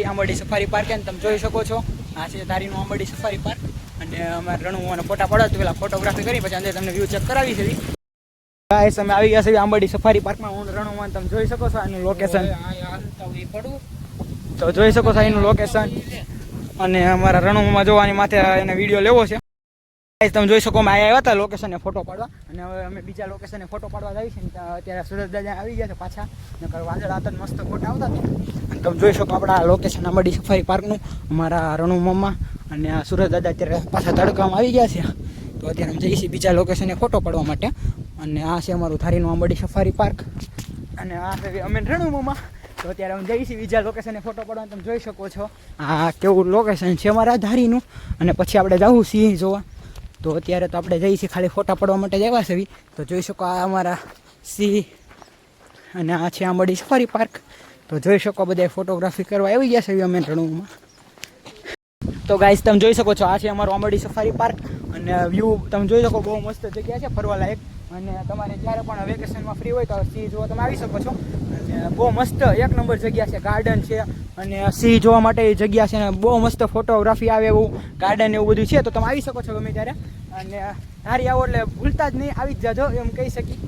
Ambardi safari park અને તમે જોઈ શકો છો આ છે ધારીનું આંબરડી સફારી પાર્ક અને અમારે રણુમાના ફોટા પડાવતો પેલા ફોટોગ્રાફી કરી પછી અંદર તમને વ્યૂ ચેક કરાવી છે ગાઈસ અમે આવી ગયા છે આંબરડી સફારી પાર્કમાં હું રણુમાન તમે જોઈ શકો છો આનું લોકેશન તો જોઈ શકો છો એનું લોકેશન અને અમારા રણુમામાં જોવાની માથે એને વિડીયો લેવો છે ગાઈસ તમે જોઈ શકો અમે આવ્યા હતા લોકેશનને ફોટો પાડવા અને હવે અમે બીજા લોકેશનને ફોટો પાડવા આવી છે અત્યારે સુરત દાદા આવી ગયા છે પાછા નકર વાદળ આતા મસ્ત ફોટા આવતા હતા અને તમે જોઈ શકો આપણા લોકેશન આંબરડી સફારી પાર્કનું અમારા રણુમામાં અને આ સુરત દાદા અત્યારે પાછા તડકામાં આવી ગયા છે તો અત્યારે અમે જઈએ છીએ બીજા લોકેશને ફોટો પાડવા માટે અને આ છે અમારું ધારીનું આંબરડી સફારી પાર્ક અને આ છે અમે રણુમામાં તો અત્યારે અમે જઈએ છીએ બીજા લોકેશને ફોટો પાડવા તમે જોઈ શકો છો આ કેવું લોકેશન છે અમારા ધારીનું અને પછી આપણે જવું સિંહ જોવા તો અત્યારે તો આપણે જઈએ છીએ ખાલી ફોટા પડવા માટે જ આવ્યા છે તો જોઈ શકો આ અમારા સિંહ અને આ છે આંબરડી સફારી પાર્ક તો જોઈ શકો બધા ફોટોગ્રાફી કરવા આવી ગયા છે અમે રણુમાં તો ગાઈસ તમે જોઈ શકો છો આ છે અમારું આંબરડી સફારી પાર્ક અને વ્યૂ તમે જોઈ શકો બહુ મસ્ત જગ્યા છે ફરવા લાયક અને તમારે જ્યારે પણ વેકેશનમાં ફ્રી હોય તો સિંહ જોવા તમે આવી શકો છો અને બહુ મસ્ત એક નંબર જગ્યા છે ગાર્ડન છે અને સિંહ જોવા માટે જગ્યા છે અને બહુ મસ્ત ફોટોગ્રાફી આવે એવું ગાર્ડન એવું બધું છે તો તમે આવી શકો છો ગમે ત્યારે અને ધારી આવો એટલે ભૂલતા જ નહીં આવી જ જાજો એમ કહી શકી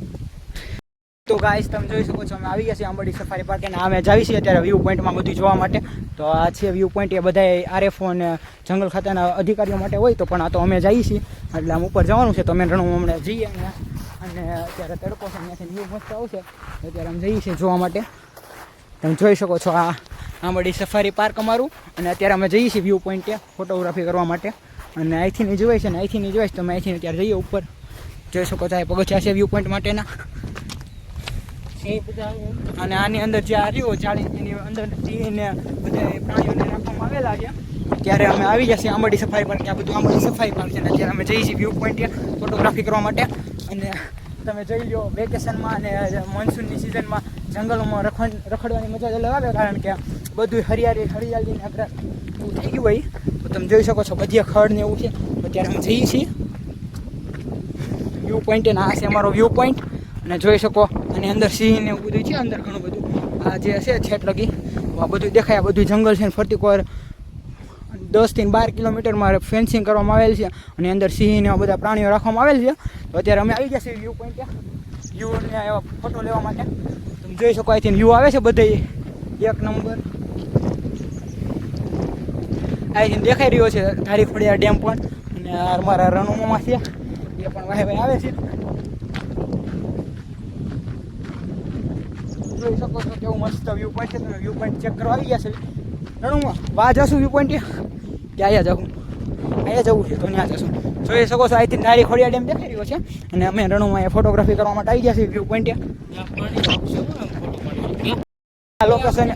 તો ગાઈસ તમે જોઈ શકો છો અમે આવી ગયા છીએ આંબરડી સફારી પાર્ક અને અમે જાવી છીએ અત્યારે વ્યૂ પોઈન્ટમાં બધું જોવા માટે તો આ છે વ્યૂ પોઈન્ટ એ બધા આરએફઓ અને જંગલ ખાતાના અધિકારીઓ માટે હોય તો પણ આ તો અમે જઈએ છીએ એટલે આમ ઉપર જવાનું છે તો અમે રણું હમણાં જઈએ અને અત્યારે તડકો છે ત્યાંથી વ્યૂ મસ્ત આવશે અત્યારે અમે જઈએ છીએ જોવા માટે તમે જોઈ શકો છો આ આંબરડી સફારી પાર્ક અમારું અને અત્યારે અમે જઈએ છીએ વ્યૂ પોઈન્ટે ફોટોગ્રાફી કરવા માટે અને અહીંથી નહીં જોવાય છે ને અહીંથી નહીં જોવાય તો અમે અહીંથી અત્યારે જઈએ ઉપર જોઈ શકો છો આ પગથિયા છે વ્યૂ પોઈન્ટ માટેના અને આની અંદર જે આ રહ્યો જાળી એની અંદર સિંહને બધા પ્રાણીઓને રાખવામાં આવેલા છે ત્યારે અમે આવી ગયા છીએ આંબરડી સફારી પાર્ક આ બધું આંબરડી સફારી પાર્ક છે ને અત્યારે અમે જઈએ છીએ વ્યૂ પોઈન્ટે ફોટોગ્રાફી કરવા માટે અને તમે જોઈ લો વેકેશનમાં અને મોન્સૂનની સિઝનમાં જંગલોમાં રખડવાની મજા જ અલગ આવે કારણ કે બધું હરિયાળીને એવું થઈ ગયું હોય તો તમે જોઈ શકો છો બધી ખડ ને એવું છે અત્યારે અમે જઈએ છીએ વ્યૂ પોઈન્ટ અને આ છે અમારો વ્યૂ પોઈન્ટ અને જોઈ શકો અને અંદર સિંહ ને એવું બધું છે અંદર ઘણું બધું આ જે છે છેટ લગી આ બધું દેખાય આ બધું જંગલ છે ને ફરતી કોર 10 થી 12 કિલોમીટરમાં ફેન્સિંગ કરવામાં આવેલ છે અને અંદર સિંહ ને બધા પ્રાણીઓ રાખવામાં આવેલ છે તો અત્યારે અમે આવી ગયા છીએ વ્યૂ પોઈન્ટ વ્યૂને એવા ફોટો લેવા માટે તમે જોઈ શકો અહીંથી વ્યૂ આવે છે બધે એક નંબર અહીંથી દેખાઈ રહ્યો છે ધારી ખોડિયાર ડેમ પણ અને અમારા રણુમામાં છે એ પણ વાહે આવે છે જોઈ શકો છો કેવું મસ્ત વ્યૂ પોઈન્ટ છે તમે વ્યૂ પોઈન્ટ ચેક કરવા આવી ગયા છે રણુમાં વાહ જશું વ્યૂ પોઈન્ટ કે અહીંયા જવું છે તો ત્યાં જશું જોઈ શકો છો અહીંથી ધારી ખોડિયાર ડેમ દેખાઈ રહ્યો છે અને અમે રણુમાં ફોટોગ્રાફી કરવા માટે આવી ગયા છીએ વ્યૂ પોઈન્ટ લોકેશન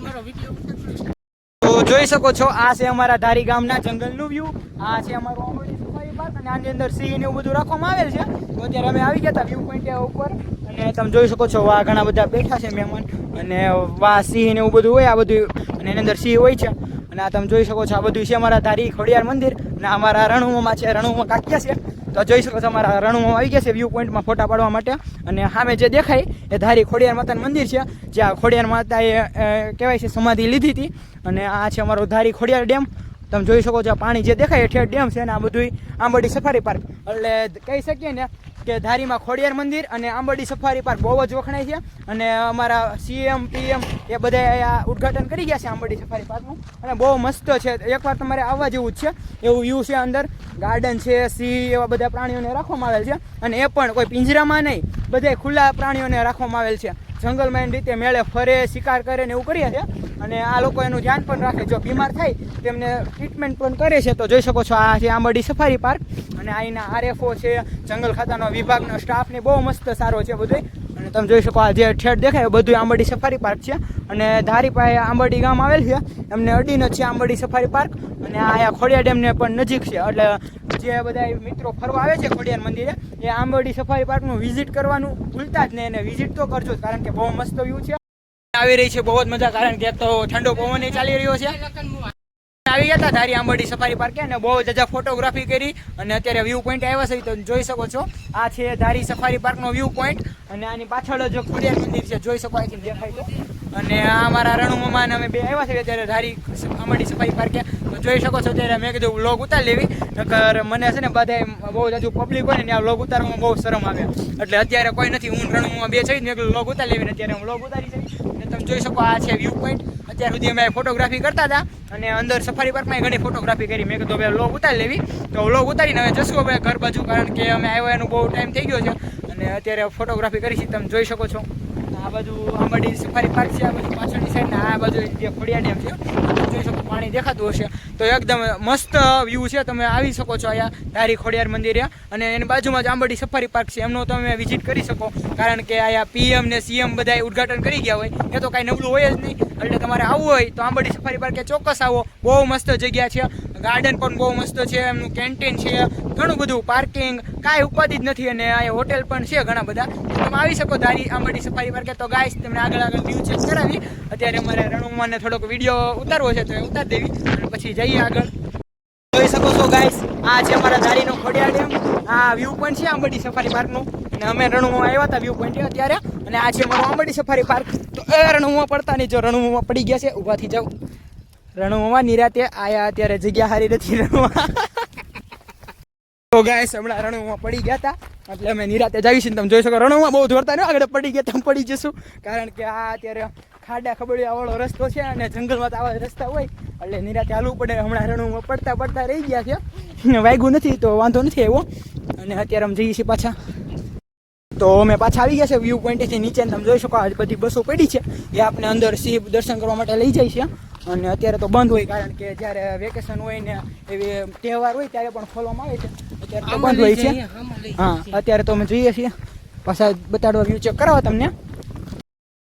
તો જોઈ શકો છો આ છે અમારા ધારી ગામના જંગલનું વ્યૂ આ છે અમારું આંબરડી સફારી પાર્ક અને આની અંદર સિંહ ને એવું બધું રાખવામાં આવેલ છે તો અત્યારે અમે આવી ગયા હતા વ્યૂ પોઈન્ટ ઉપર અને તમે જોઈ શકો છો આ ઘણા બધા બેઠા છે મહેમાન અને વાહ સિંહ ને એવું બધું હોય આ બધું અને એની અંદર સિંહ હોય છે અને આ તમે જોઈ શકો છો આ બધું છે અમારા ધારી ખોડિયાર મંદિર અને અમારા રણુમામાં છે રણુમા કાક્યા છે તો જોઈ શકો છો અમારા રણુમાં આવી ગયા છે વ્યૂ પોઈન્ટમાં ફોટા પાડવા માટે અને સામે જે દેખાય એ ધારી ખોડિયાર માતાનું મંદિર છે જ્યાં ખોડિયાર માતાએ કહેવાય છે સમાધિ લીધી હતી અને આ છે અમારો ધારી ખોડિયાર ડેમ તમે જોઈ શકો છો પાણી જે દેખાય ઠેઠ ડેમ છે અને આ બધું આંબરડી સફારી પાર્ક એટલે કહી શકીએ ને કે ધારીમાં ખોડિયાર મંદિર અને આંબરડી સફારી પાર્ક બહુ જ વખણાય છે અને અમારા સીએમ પીએમ એ બધા ઉદ્ઘાટન કરી ગયા છે આંબરડી સફારી પાર્કનું અને બહુ મસ્ત છે એકવાર તમારે આવવા જેવું જ છે એવું વ્યૂ છે અંદર ગાર્ડન છે સિંહ એવા બધા પ્રાણીઓને રાખવામાં આવેલ છે અને એ પણ કોઈ પિંજરામાં નહીં બધા ખુલ્લા પ્રાણીઓને રાખવામાં આવેલ છે જંગલમાં એની રીતે મેળે ફરે શિકાર કરે ને એવું કરીએ છે અને આ લોકો એનું ધ્યાન પણ રાખે જો બીમાર થાય તેમને ટ્રીટમેન્ટ પણ કરે છે તો જોઈ શકો છો આ છે આંબરડી સફારી પાર્ક અને અહીંના આરએફઓ છે જંગલ ખાતાનો વિભાગનો સ્ટાફ ને બહુ મસ્ત સારો છે બધું અને તમે જોઈ શકો આ જે ઠેઠ દેખાય બધું આંબરડી સફારી પાર્ક છે અને ધારી પાસે આંબરડી ગામ આવેલ છે એમને અડીને છે આંબરડી સફારી પાર્ક અને આ ખોડિયાર ડેમને પણ નજીક છે એટલે જે બધા મિત્રો ફરવા આવે છે ખોડિયાર મંદિરે એ આંબરડી સફારી પાર્કનું વિઝિટ કરવાનું ભૂલતા જ નહીં અને વિઝિટ તો કરજો જ કારણ કે બહુ મસ્ત વ્યૂ છે આવી રહી છે બહુ જ મજા કારણ કે તો ઠંડો પવન ચાલી રહ્યો છે આવી ગયા હતા ધારી આંબરડી સફારી પાર્કે અને બહુ જજા ફોટોગ્રાફી કરી અને અત્યારે વ્યૂ પોઈન્ટ આવ્યા છે તો જોઈ શકો છો આ છે ધારી સફારી પાર્કનો વ્યૂ પોઈન્ટ અને આની પાછળ જ ખોડિયાર મંદિર છે જોઈ શકો અહીંથી દેખાય તો અને આ અમારા રણુમામાં અમે બે આવ્યા છે અત્યારે ધારી આંબાડી સફારી પાર્કે. તો જોઈ શકો છો અત્યારે મેં કીધું વ્લોગ ઉતારી લેવી, નકર મને છે ને બધા બહુ જાજુ પબ્લિક હોય ને ત્યાં વ્લોગ ઉતારવામાં બહુ શરમ આવે, એટલે અત્યારે કોઈ નથી. હું રણુમાં બે છે મેં કીધું વ્લોગ ઉતારી લેવી ને અત્યારે હું વ્લોગ ઉતારી છે. અને તમે જોઈ શકો આ છે વ્યૂ પોઈન્ટ. અત્યાર સુધી અમે ફોટોગ્રાફી કરતા હતા અને અંદર સફારી પાર્કમાં ઘણી ફોટોગ્રાફી કરી. મેં કીધું હવે વ્લોગ ઉતારી લેવી, તો વ્લોગ ઉતારીને હવે જશું હવે ઘર બાજુ, કારણ કે અમે આવ્યા એનું બહુ ટાઈમ થઈ ગયો છે અને અત્યારે ફોટોગ્રાફી કરી છે. તમે જોઈ શકો છો આ બાજુ આંબાડી સફારી પાર્ક છે, આ બાજુ પાછળની સાઈડ ને આ બાજુ જે ખોડિયા ડેમ છે. તમે જોઈ શકો પાણી દેખાતું હશે, તો એકદમ મસ્ત વ્યૂ છે. તમે આવી શકો છો અહીંયા ધારી ખોડિયાર મંદિરે, અને એની બાજુમાં જ આંબાડી સફારી પાર્ક છે, એમનો તમે વિઝિટ કરી શકો. કારણ કે અહીંયા PM ને CM બધા ઉદઘાટન કરી ગયા હોય, એ તો કાંઈ નબળું હોય જ નહીં. એટલે તમારે આવવું હોય તો આંબાડી સફારી પાર્કે ચોક્કસ આવો. બહુ મસ્ત જગ્યા છે, ગાર્ડન પણ બહુ મસ્ત છે, એમનું કેન્ટીન છે, ઘણું બધું, પાર્કિંગ કાંઈ ઉપાધિ જ નથી, અને અહીંયા હોટેલ પણ છે ઘણા બધા. તમે આવી શકો ધારી આંબાડી સફારી પાર્કે. તો ગાઈસ તમને આગળ વ્યૂ ચેક કરાવી. અત્યારે અમારે રણુમાને થોડોક વિડીયો ઉતારવો છે તો એ ઉતારી દેવી અને પછી જઈએ આગળ. જોઈ શકો છો ગાઈસ આ છે અમારા ધારીનો ખોડિયાર ડેમ. આ વ્યૂ પોઈન્ટ છે આંબાડી સફારી પાર્કનું, અને અમે રણુમાં આવ્યા હતા વ્યૂ પોઈન્ટ અત્યારે. અને આ છે અમારું આંબાડી સફારી પાર્ક. તો રણુમાં પડતા નહીં, જો રણુમાં પડી ગયા છે ઊભા થઈ જાવ. રણુમાં નિરાતે આયા, અત્યારે જગ્યા સારી નથી રણુમાં. તો ગાઈસ હમણાં રણુમાં પડી ગયા હતા એટલે અમે નિરાતે જઈશું. તમે જોઈ શકો રણુમાં બહુ દોડતા ને આગળ પડી ગયા તમે પડી જશું, કારણ કે આ અત્યારે ખાડા ખબડિયા વાળો રસ્તો છે અને જંગલમાં તો આવા રસ્તા હોય એટલે નિરાતે હાલવું પડે. હમણાં રણુમાં પડતા પડતા રહી ગયા છે, વાગ્યું નથી તો વાંધો નથી આવ્યો. અને અત્યારે અમે જઈએ છીએ પાછા. તો અમે પાછા આવી ગયા છે વ્યૂ પોઈન્ટથી નીચે. તમે જોઈ શકો આ બધી બસો પડી છે, એ આપણે અંદર સિંહ દર્શન કરવા માટે લઈ જાય છે. અને અત્યારે તો બંધ હોય, કારણ કે જ્યારે વેકેશન હોય ને એવી તહેવાર હોય ત્યારે પણ ખોલવામાં આવે છે. અત્યારે તો બંધ હોય છે. હા, અત્યારે તો અમે જોઈએ છીએ. પાછા બતાડવા વ્યૂ ચેક કરાવો તમને.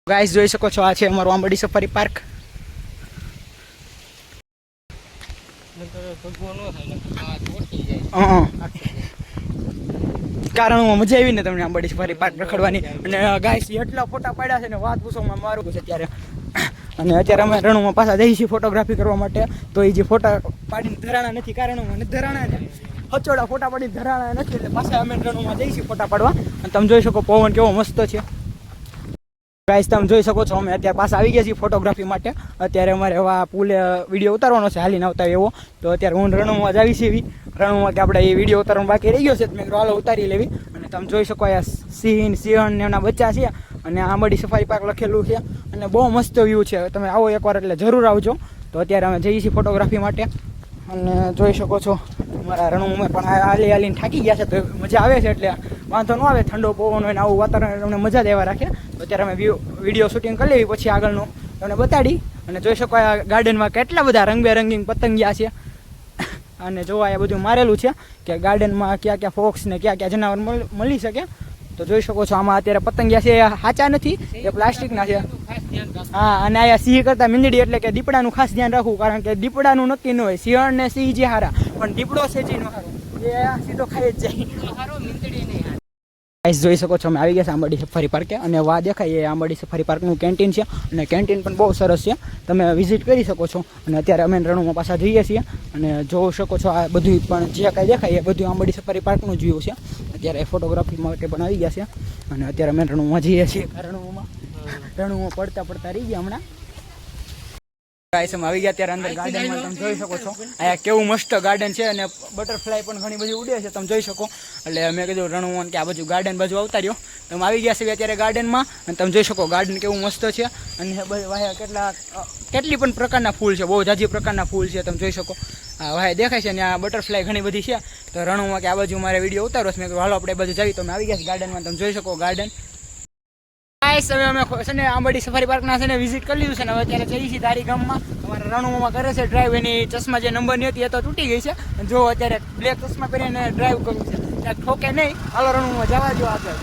ગાઈસ જોઈ શકો છો આ છે અમારું આંબાડી સફારી પાર્ક. કારણ મજા આવી ને તમને આંબાડી સફારી પાર્ક રખડવાની. અને ગાઈસ એટલા ફોટા પાડ્યા છે ને વાત પૂછવામાં મારું છે અત્યારે. અને અત્યારે અમે રણુમાં પાછા જઈએ છીએ ફોટોગ્રાફી કરવા માટે. તો એ જે ફોટા પાડીને ધરાણા નથી, કારણ મને ધરાણા છે હચોડા ફોટા પાડીને ધરાણા નથી, એટલે પાછા અમે રણુમાં જઈએ છીએ ફોટા પાડવા. અને તમે જોઈ શકો પવન કેવો મસ્ત છે. ગાઈસ તમે જોઈ શકો છો અમે અત્યારે પાછા આવી ગયા છીએ ફોટોગ્રાફી માટે. અત્યારે અમારે હવે આ પુલે વિડીયો ઉતારવાનો છે હાલીને આવતા એવો. તો અત્યારે હું રણુમાં જ આવી છે એવી રણુમાં કે આપણે એ વિડીયો ઉતારવાનો બાકી રહી ગયો છે, મેં હાલો ઉતારી લેવી. અને તમે જોઈ શકો અહીંયા સિંહણ ને એમના બચ્ચા છે, અને આંબાડી સફારી પાર્ક લખેલું છે, અને બહુ મસ્ત વ્યૂ છે. તમે આવો એકવાર એટલે જરૂર આવજો. તો અત્યારે અમે જઈએ છીએ ફોટોગ્રાફી માટે. અને જોઈ શકો છો અમારા રણુમાં પણ હાલી હાલીને થાકી ગયા છે, તો મજા આવે છે, એટલે વાંધો ન આવે. ઠંડો પવન હોય ને આવું વાતાવરણ તમને મજા દેવા રાખે. તો અત્યારે અમે વિડીયો શૂટિંગ કરી લેવી, પછી આગળનું તમને બતાડી. અને જોઈ શકો આ ગાર્ડનમાં કેટલા બધા રંગબેરંગી પતંગિયા છે, અને જોવા એ બધું મારેલું છે કે ગાર્ડનમાં ક્યાં ક્યાં ફોક્સ ને ક્યાં ક્યાં જનાવર મળી શકે. તો જોઈ શકો છો આમાં અત્યારે પતંગિયા છે એ સાચા નથી, એ પ્લાસ્ટિકના છે. હા, અને અહીંયા સિંહ કરતા મીંદડી એટલે કે દીપડાનું ખાસ ધ્યાન રાખવું, કારણ કે દીપડાનું નક્કી ન હોય. સિંહણ ને સિંહ જે હારા, પણ દીપડો છે જે નો હારો, એ સીધો ખાઈ જ જાય. ગાઈસ જોઈ શકો છો અમે આવી ગયા છે આંબાડી સફારી પાર્કે. અને વા દેખાય એ આંબાડી સફારી પાર્કનું કેન્ટીન છે, અને કેન્ટીન પણ બહુ સરસ છે, તમે વિઝિટ કરી શકો છો. અને અત્યારે અમે રણુમાં પાછા જઈએ છીએ, અને જોઈ શકો છો આ બધું પણ જે કાંઈ દેખાય એ બધું આંબાડી સફારી પાર્કનું જ વ્યૂ છે. અત્યારે ફોટોગ્રાફી માટે પણ આવી ગયા છે, અને અત્યારે અમે રણુમાં જઈએ છીએ. રણુમાં પડતા પડતા રહી ગયા હમણાં. ગાઈસ અમે આવી ગયા ત્યારે અંદર ગાર્ડનમાં તમે જોઈ શકો છો અહીંયા કેવું મસ્ત ગાર્ડન છે, અને બટરફ્લાય પણ ઘણી બધી ઉડે છે તમે જોઈ શકો. એટલે મેં કીધું રણુવન કે આ બાજુ ગાર્ડન બાજુ આવતા રહ્યો. તમે આવી ગયા છે અત્યારે ગાર્ડનમાં, અને તમે જોઈ શકો ગાર્ડન કેવું મસ્ત છે. અને વાહે કેટલી પણ પ્રકારના ફૂલ છે, બહુ જાજી પ્રકારના ફૂલ છે તમે જોઈ શકો. હા વાહે દેખાય છે, અને આ બટરફ્લાય ઘણી બધી છે. તો રણુમાં કે આ બાજુ મારે વિડીયો ઉતારો છે, મેં કીધું હાલો આપણે બાજુ જઈએ. તો અમે આવી ગયા છે ગાર્ડનમાં, તમે જોઈ શકો ગાર્ડન. હવે અમે છે ને આંબાડી સફારી પાર્કના છે ને વિઝિટ કરી લીધું છે, ને હવે અત્યારે જઈએ છીએ ધારી ગામમાં. અમારા રણુમાં કરે છે ડ્રાઈવ. એની ચશ્મા જે નંબરની હતી એ તો તૂટી ગઈ છે, જો અત્યારે બ્લેક ચશ્મા પહેરીને ડ્રાઈવ કરવું છે, ત્યાં ઠોકે નહીં. હાલો રણુમાં જવા જો આગળ.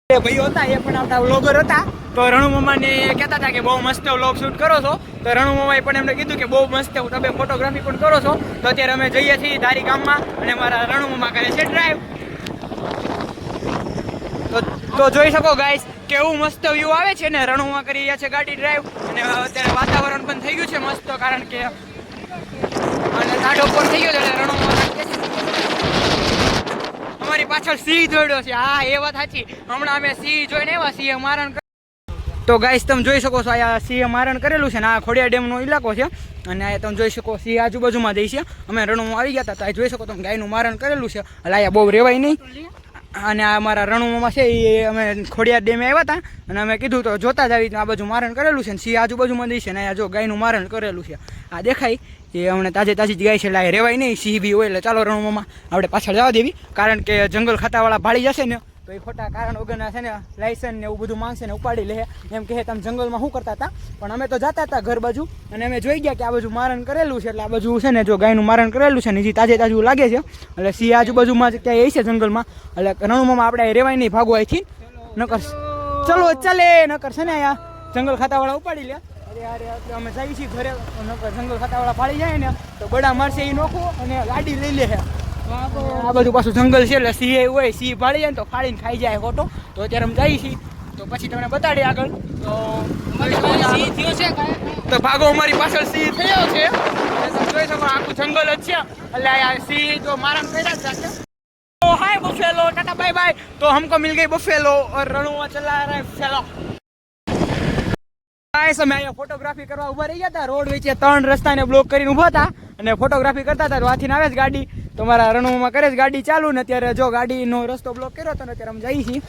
ભાઈઓ હતા એ પણ આપણા વ્લોગર હતા, તો રણુમામાને કહેતા હતા કે બહુ મસ્ત વ્લોગ શૂટ કરો છો. તો રણુમામાએ પણ એમને કીધું કે બહુ મસ્ત તમે ફોટોગ્રાફી પણ કરો છો. તો અત્યારે અમે જઈએ છીએ ધારી ગામમાં, અને મારા રણુમામા કરે છે ડ્રાઈવ. તો જોઈ શકો ગાઈસ કેવું મસ્ત વ્યૂ આવે છે, ને રણુમાં કરી રહ્યા છે ગાડી ડ્રાઈવ. અને અત્યારે વાતાવરણ પણ થઈ ગયું છે મસ્ત, કારણ કે અને ટાઢો પણ થઈ ગયો છે, એટલે રણુમાં અમારી પાછળ સિંહ દોડ્યો છે. હા એ વાત સાચી, હમણાં અમે સિંહ જોઈને આવ્યા, સિંહ મારણ. તો ગાઈસ તમે જોઈ શકો છો આ સિંહે મારણ કરેલું છે ને આ ખોડિયા ડેમનો ઇલાકો છે અને આ તમે જોઈ શકો સિંહ આજુબાજુમાં જઈ છે અમે રણુમાં આવી ગયા હતા તો આ જોઈ શકો તમે ગાયનું મારણ કરેલું છે એટલે અહીંયા બહુ રેવાય નહીં અને આ અમારા રણુમાં છે એ અમે ખોડિયાર ડેમે આવ્યા હતા અને અમે કીધું તો જોતા જ આવી આ બાજુ મારણ કરેલું છે ને સિંહ આજુબાજુમાં જઈ છે ને અહીંયા જો ગાયનું મારણ કરેલું છે આ દેખાય એ હમણાં તાજી જ ગાય છે એટલે આ રેવાય નહીં સિંહ બી હોય એટલે ચાલો રણુમાં આપણે પાછળ જવા દેવી કારણ કે જંગલ ખાતાવાળા ભાળી જશે ને તો એ ખોટા કારણ વગરના છે ને લાયસન્સ ને એવું બધું માંગશે ને ઉપાડી લે એમ કહે તમે જંગલમાં શું કરતા હતા પણ અમે તો જતા હતા ઘર બાજુ અને અમે જોઈ ગયા કે આ બાજુ મારણ કરેલું છે એટલે આ બાજુ છે ને જો ગાયનું મારણ કરેલું છે ને જે તાજું લાગે છે એટલે સિંહ આજુબાજુમાં ક્યાંય એ છે જંગલમાં એટલે રણુમાં આપણે રેવાય નહીં ભાગો અહીંથી નકર ચલો ચાલે નકર છે ને અહીંયા જંગલ ખાતાવાળા ઉપાડી લે અરે અમે જઈએ છીએ ઘરે નકર જંગલ ખાતાવાળા પાડી જાય ને તો બડા મારશે એ નોખું અને ગાડી લઈ લે આ બધું પાછું જંગલ છે એટલે સિંહ હોય સિંહ પાડી જાય ને તો ફાડીને ખાઈ જાય ખોટો તો અત્યારે અમે જઈએ છીએ તો પછી તમને બતાડીએ આગળ સિંહ થયો છે તો ભાગો અમારી પાછળ સિંહ થયો છે તમે જોઈ શકો આખું જંગલ જ છે એટલે આ સિંહ તો મારણ કર્યા જ રાખે तो हाय बफेलो टाटा बाय बाय तो हमको मिल गई बफेलो और रणुआ चला रहा है फेलो गाइस અમે અહીંયા ફોટોગ્રાફી કરવા ઊભા રહી ગયા હતા રોડ વચ્ચે 3 રસ્તાને બ્લોક કરીને ઊભા હતા અને ફોટોગ્રાફી કરતા હતા તો આથી આવે જ ગાડી તો મારા રણુમાં કરે જ ગાડી ચાલુ ને અત્યારે જો ગાડીનો રસ્તો બ્લોક કર્યો હતો ને અત્યારે અમે જઈએ છીએ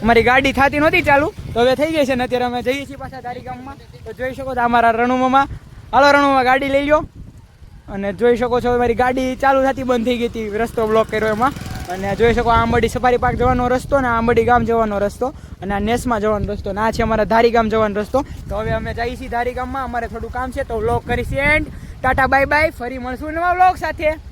અમારી ગાડી થતી નહોતી ચાલુ તો હવે થઈ ગઈ છે ને અત્યારે અમે જઈએ છીએ પાછા ધારી ગામમાં તો જોઈ શકો છો અમારા રણુમાં હાલો રણુમાં ગાડી લઈ લો અને જોઈ શકો છો મારી ગાડી ચાલુ થતી બંધ થઈ ગઈ હતી રસ્તો બ્લોક કર્યો એમાં અને જોઈ શકો આંબડી સફારી પાર્ક જવાનો રસ્તો ને આંબડી ગામ જવાનો રસ્તો અને આ નેસમાં જવાનો રસ્તો ને આ છે અમારા ધારી ગામ જવાનો રસ્તો તો હવે અમે જઈએ છીએ ધારી ગામમાં અમારે થોડું કામ છે તો વ્લોગ કરીશું એન્ડ ટાટા બાય બાય ફરી મળશું નવા વ્લોગ સાથે